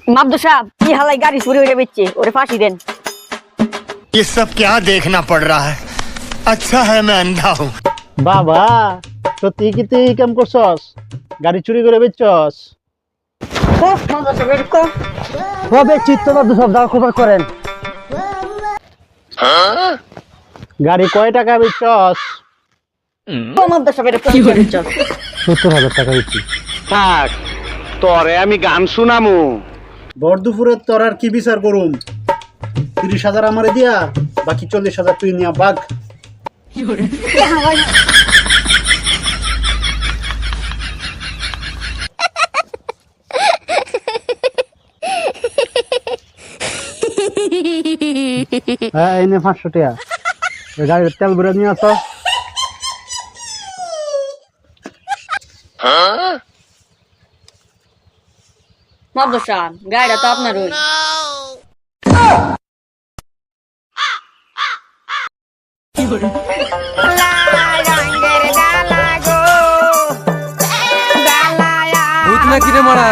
মাবদু সাহেব কি হালাই গাড়ি চুরি হয়ে বেচছে ওরে ফাঁসি দেন। ये सब क्या देखना पड़ रहा है। अच्छा है मैं अंधा हूँ। বাবা সত্যি কি তুই কাম করছস? গাড়ি চুরি করে বেচছস? ও মাবদু সাহেব এরকম হবে চিত্ত বাদু সব দাও খবর করেন। গাড়ি কয় টাকা বেচছস? ও মাবদু সাহেব এরকম কি হচ্ছে? 70,000 টাকা বেচছি। থাক তোরে আমি গান শুনামু। বড় দুপুরে তোর আর কি বিচার করুম? 30,000 আমারে দিয়া বাকি 40,000 তুই নিয়া বাগ। হ্যাঁ এই নে 500 টাকা। এই গাড়ির তেল ভরে নিয়ে আসো। মাবদু সাহেব গাড়িটা তো আপনার ওই। ভূত নাকি রে মারা?